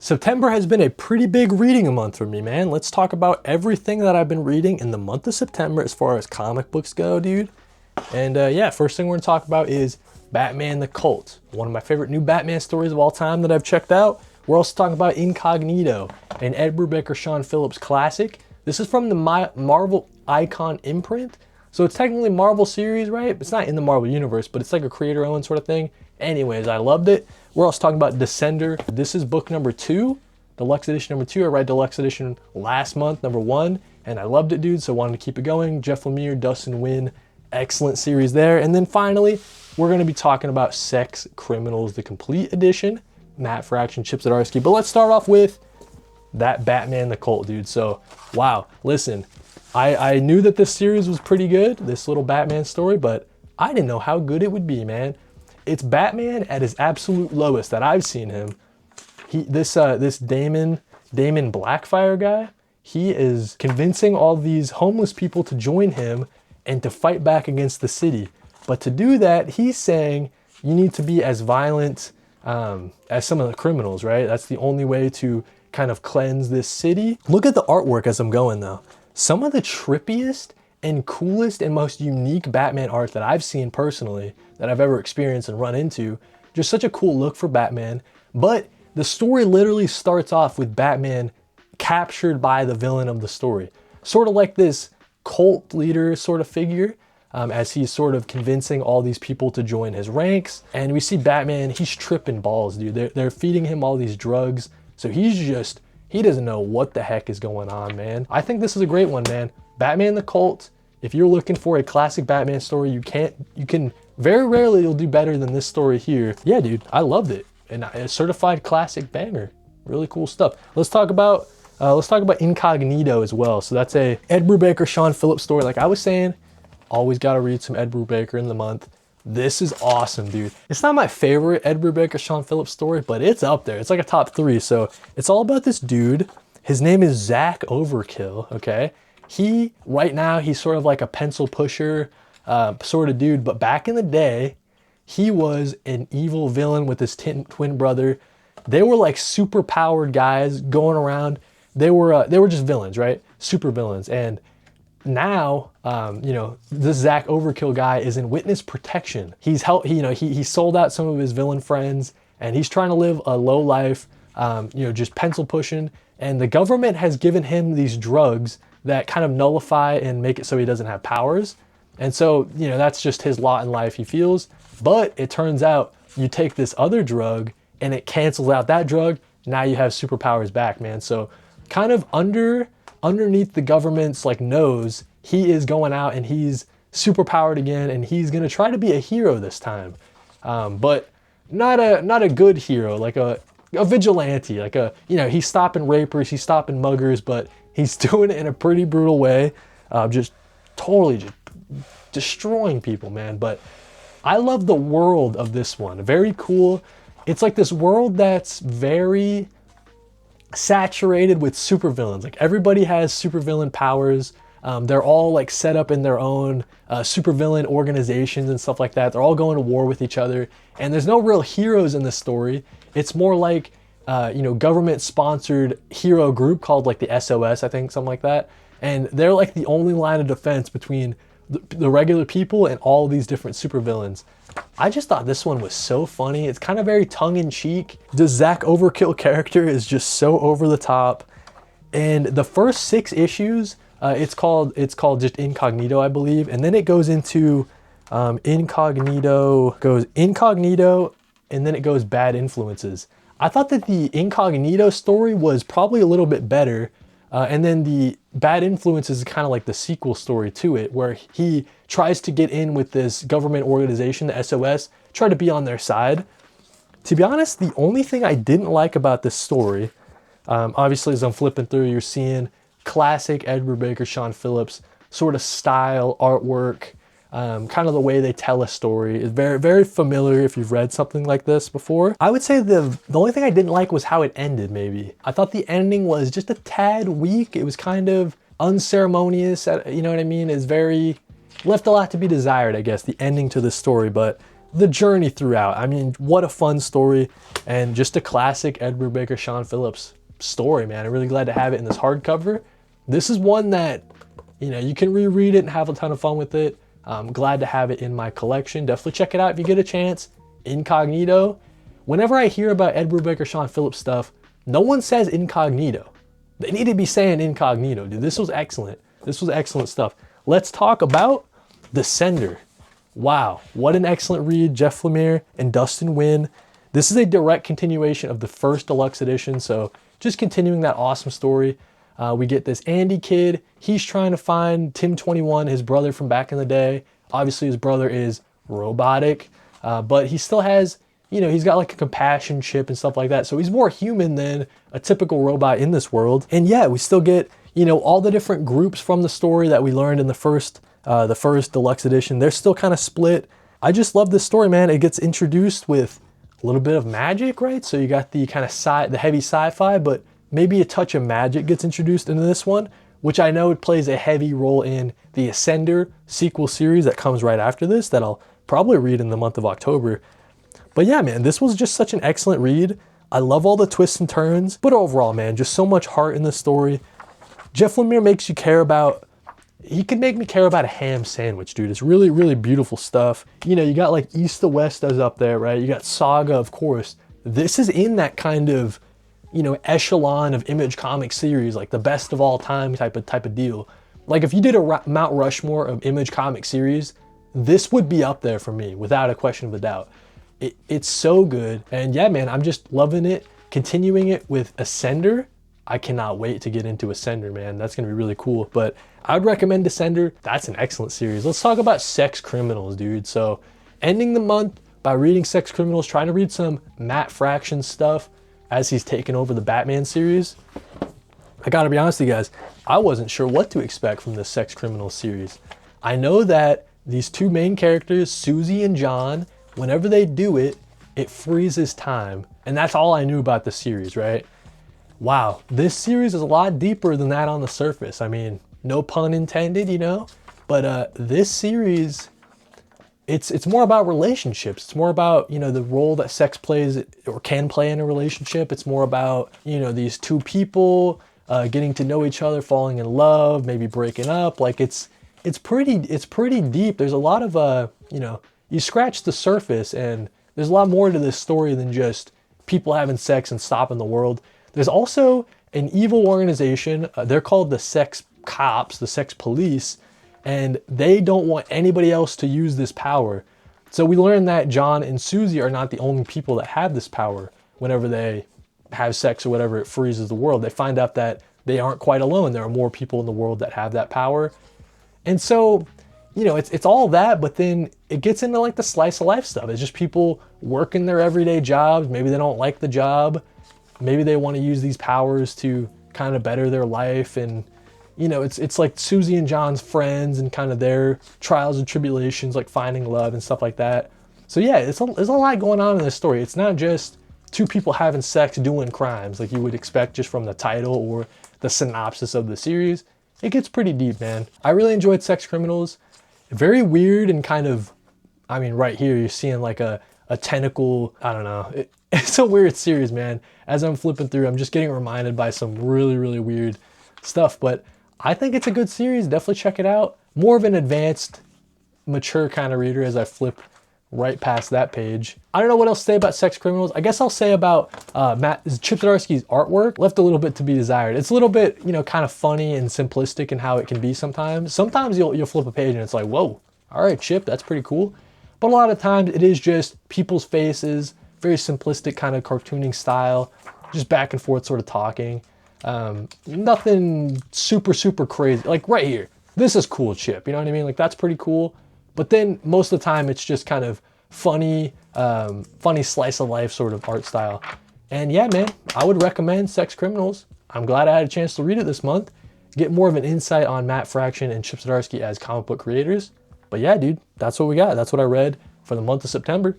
September has been a pretty big reading month for me, man. Let's talk about everything that I've been reading in the month of September as far as comic books go, dude. And yeah, first thing we're gonna talk about is Batman the Cult, one of my favorite new Batman stories of all time that I've checked out. We're also talking about Incognito, an Ed Brubaker, Sean Phillips classic. This is from the Marvel Icon imprint. So it's technically Marvel series, right? It's not in the Marvel universe, but it's like a creator-owned sort of thing. Anyways, I loved it. We're also talking about Descender. This is book number 2, Deluxe Edition number 2. I read Deluxe Edition last month, number 1, and I loved it, dude, so wanted to keep it going. Jeff Lemire, Dustin Nguyen, excellent series there. And then finally, we're gonna be talking about Sex Criminals, the complete edition. Matt for Action, Chip Zdarsky. But let's start off with that Batman the Cult, dude. So, wow, listen, I knew that this series was pretty good, this little Batman story, but I didn't know how good it would be, man. It's Batman at his absolute lowest that I've seen him. This Damon Blackfire guy, he is convincing all these homeless people to join him and to fight back against the city. But to do that, he's saying you need to be as violent as some of the criminals, right? That's the only way to kind of cleanse this city. Look at the artwork as I'm going though. Some of the trippiest and coolest and most unique Batman art that I've seen personally, that I've ever experienced and run into. Just such a cool look for Batman. But the story literally starts off with Batman captured by the villain of the story. Sort of like this cult leader sort of figure, as he's sort of convincing all these people to join his ranks. And we see Batman, he's tripping balls, dude. They're feeding him all these drugs. So he doesn't know what the heck is going on, man. I think this is a great one, man. Batman the Cult. If you're looking for a classic Batman story, you can very rarely you'll do better than this story here. Yeah, dude, I loved it. And a certified classic banger. Really cool stuff. Let's talk about Incognito as well. So that's a Ed Brubaker, Sean Phillips story. Like I was saying, always gotta read some Ed Brubaker in the month. This is awesome, dude. It's not my favorite Ed Brubaker, Sean Phillips story, but it's up there. It's like a top 3. So it's all about this dude. His name is Zach Overkill, okay? Right now, he's sort of like a pencil pusher sort of dude, but back in the day, he was an evil villain with his twin brother. They were like super powered guys going around. They were just villains, right? Super villains. And now, this Zach Overkill guy is in witness protection. He sold out some of his villain friends, and he's trying to live a low life, just pencil pushing. And the government has given him these drugs that kind of nullify and make it so he doesn't have powers. And so, that's just his lot in life, he feels. But it turns out you take this other drug and it cancels out that drug. Now you have superpowers back, man. So kind of underneath the government's nose, he is going out and he's superpowered again, and he's gonna try to be a hero this time. But not a good hero, like a vigilante, he's stopping rapers, he's stopping muggers, but he's doing it in a pretty brutal way, just totally destroying people, man. But I love the world of this one. Very cool. It's like this world that's very saturated with supervillains. Like everybody has supervillain powers. They're all set up in their own supervillain organizations and stuff like that. They're all going to war with each other. And there's no real heroes in the story. It's more like government-sponsored hero group called the SOS, I think, something like that. And they're the only line of defense between the regular people and all these different supervillains. I just thought this one was so funny. It's kind of very tongue-in-cheek. The Zach Overkill character is just so over the top. And the first 6 issues, it's called just Incognito, I believe. And then it goes into Incognito, and then it goes Bad Influences. I thought that the Incognito story was probably a little bit better. And then the Bad Influences is kind of like the sequel story to it, where he tries to get in with this government organization, the SOS, try to be on their side. To be honest, the only thing I didn't like about this story, obviously as I'm flipping through, you're seeing classic Ed Brubaker, Sean Phillips sort of style, artwork, kind of the way they tell a story is very, very familiar if you've read something like this before. I would say the only thing I didn't like was how it ended, maybe. I thought the ending was just a tad weak. It was kind of unceremonious, you know what I mean? It's very, left a lot to be desired, I guess, the ending to the story. But the journey throughout. I mean, what a fun story, and just a classic Ed Brubaker, Sean Phillips story, man. I'm really glad to have it in this hardcover. This is one that, you know, you can reread it and have a ton of fun with it. I'm glad to have it in my collection. Definitely check it out if you get a chance. Incognito. Whenever I hear about Ed Brubaker, Sean Phillips stuff, no one says Incognito. They need to be saying Incognito, dude. This was excellent. This was excellent stuff. Let's talk about The Sender. Wow, what an excellent read. Jeff Lemire and Dustin Wynn. This is a direct continuation of the first deluxe edition, so just continuing that awesome story. We get this Andy kid. He's trying to find Tim 21, his brother from back in the day. Obviously, his brother is robotic, but he still has, you know, he's got like a compassion chip and stuff like that. So he's more human than a typical robot in this world. And yeah, we still get, you know, all the different groups from the story that we learned in the first deluxe edition. They're still kind of split. I just love this story, man. It gets introduced with a little bit of magic, right? So you got the kind of the heavy sci-fi, but maybe a touch of magic gets introduced into this one, which I know plays a heavy role in the Ascender sequel series that comes right after this that I'll probably read in the month of October. But yeah, man, this was just such an excellent read. I love all the twists and turns, but overall, man, just so much heart in this story. Jeff Lemire makes you care about, he could make me care about a ham sandwich, dude. It's really, really beautiful stuff. You know, you got like East to West is up there, right? You got Saga, of course. This is in that kind of, you know, echelon of Image comic series, like the best of all time type of deal. Like if you did a Mount Rushmore of Image comic series, this would be up there for me without a question of a doubt. It's so good. And yeah, man, I'm just loving it. Continuing it with Ascender. I cannot wait to get into Ascender, man. That's gonna be really cool. But I would recommend Ascender. That's an excellent series. Let's talk about Sex Criminals, dude. So ending the month by reading Sex Criminals, trying to read some Matt Fraction stuff as he's taken over the Batman series. I gotta be honest with you guys, I wasn't sure what to expect from this Sex Criminals series. I know that these two main characters, Susie and John, whenever they do it, it freezes time. And that's all I knew about the series, right? Wow, this series is a lot deeper than that on the surface. I mean, no pun intended, you know? But this series, it's more about relationships. It's more about, you know, the role that sex plays or can play in a relationship. It's more about, you know, these two people getting to know each other, falling in love, maybe breaking up. Like it's pretty deep. There's a lot of you know, you scratch the surface and there's a lot more to this story than just people having sex and stopping the world. There's also an evil organization. They're called the Sex Cops, the Sex Police, and they don't want anybody else to use this power. So we learn that John and Susie are not the only people that have this power. Whenever they have sex or whatever, it freezes the world. They find out that they aren't quite alone. There are more people in the world that have that power. And so, you know, it's all that, but then it gets into like the slice of life stuff. It's just people working their everyday jobs. Maybe they don't like the job. Maybe they want to use these powers to kind of better their life. And, you know, it's like Susie and John's friends and kind of their trials and tribulations, like finding love and stuff like that. So yeah, there's a lot going on in this story. It's not just two people having sex doing crimes like you would expect just from the title or the synopsis of the series. It gets pretty deep, man. I really enjoyed Sex Criminals. Very weird and kind of, I mean, right here you're seeing like a tentacle, I don't know. It's a weird series, man. As I'm flipping through, I'm just getting reminded by some really, really weird stuff. But I think it's a good series. Definitely check it out. More of an advanced, mature kind of reader as I flip right past that page. I don't know what else to say about Sex Criminals. I guess I'll say about Chip Zdarsky's artwork left a little bit to be desired. It's a little bit, you know, kind of funny and simplistic in how it can be sometimes. Sometimes you'll flip a page and it's like, whoa, all right, Chip, that's pretty cool. But a lot of times it is just people's faces, very simplistic kind of cartooning style, just back and forth sort of talking. Nothing super, super crazy. Like right here, this is cool, Chip. You know what I mean? Like that's pretty cool. But then most of the time it's just kind of funny, funny slice of life sort of art style. And yeah, man, I would recommend Sex Criminals. I'm glad I had a chance to read it this month, get more of an insight on Matt Fraction and Chip Zdarsky as comic book creators. But yeah, dude, that's what we got. That's what I read for the month of September.